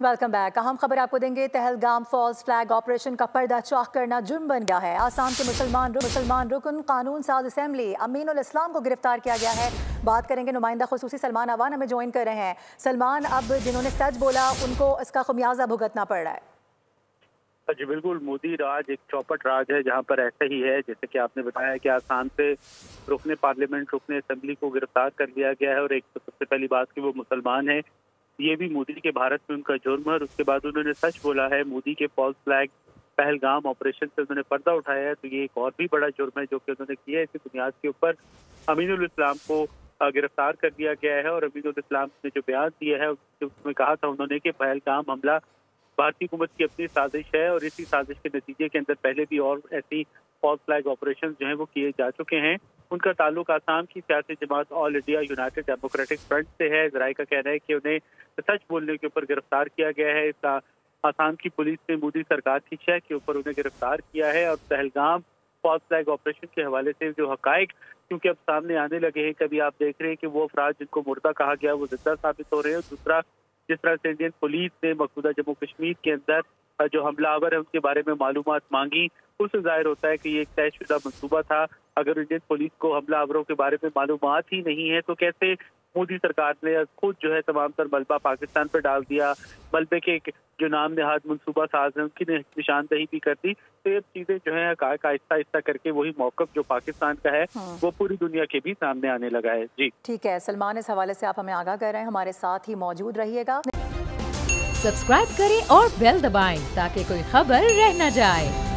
Welcome back. अहम खबर आपको देंगे। पहलगाम फॉल्स फ्लैग ऑपरेशन का पर्दा चौक करना जुर्म बन गया है। आसाम के मुसलमान रुकन कानून साज असेंबली अमीनुल इस्लाम को गिरफ्तार किया गया है। बात करेंगे नुमाइंदा खुसूसी सलमान अवान हमें ज्वाइन कर रहे हैं। सलमान, अब जिन्होंने सच बोला उनको इसका खमियाजा भुगतना पड़ रहा है। जी बिल्कुल, मोदी राज एक चौपट राज है जहां पर ऐसा ही है जैसे कि आपने बताया कि आसाम से रुकने पार्लियामेंट रुकने असेंबली को गिरफ्तार कर लिया गया है और एक तो सबसे पहली बात कि वो मुसलमान है, ये भी मोदी के भारत में उनका जुर्म है। और उसके बाद उन्होंने सच बोला है, मोदी के फॉल्स फ्लैग पहलगाम ऑपरेशन से उन्होंने पर्दा उठाया है, तो ये एक और भी बड़ा जुर्म है जो कि उन्होंने किया है। इसी बुनियाद के ऊपर अमीनुल इस्लाम को गिरफ्तार कर दिया गया है। और अमीनुल इस्लाम ने जो बयान दिया है उसमें कहा था उन्होंने कि पहलगाम हमला भारतीय हुकूमत की अपनी साजिश है और इसी साजिश के नतीजे के अंदर पहले भी और ऐसी फॉल्स फ्लैग ऑपरेशन जो हैं वो किए जा चुके हैं। उनका ताल्लुक आसाम की सियासी जमात All India United Democratic Front से है। जराये का कहना है कि उन्हें सच बोलने के ऊपर गिरफ्तार किया गया है। आसाम की पुलिस ने मोदी सरकार की शह के ऊपर उन्हें गिरफ्तार किया है। और पहलगाम फॉल्स फ्लैग ऑपरेशन के हवाले से जो हकायक क्योंकि अब सामने आने लगे हैं, कभी आप देख रहे हैं कि वो अफराद जिनको मुर्दा कहा गया वो जिंदा साबित हो रहे हैं। दूसरा, जिस तरह से इंडियन पुलिस ने मकबूजा जम्मू कश्मीर के अंदर जो हमलावर है उनके बारे में मालूमात मांगी, उससे जाहिर होता है कि ये एक तयशुदा मंसूबा था। अगर इंडियन पुलिस को हमलावरों के बारे में मालूमात ही नहीं है तो कैसे मोदी सरकार ने खुद जो है तमाम तर मलबा पाकिस्तान पर डाल दिया। मलबे के जो नाम नहाद मंसूबा साज हैं उनकी निशानदही भी कर दी। तो ये चीजें जो है आहिस्ता आहिस्ता करके वही मौकफ जो पाकिस्तान का है वो पूरी दुनिया के भी सामने आने लगा है। जी ठीक है सलमान, इस हवाले से आप हमें आगाह कर रहे हैं, हमारे साथ ही मौजूद रहिएगा। सब्सक्राइब करें और बेल दबाएं ताकि कोई खबर रह न जाए।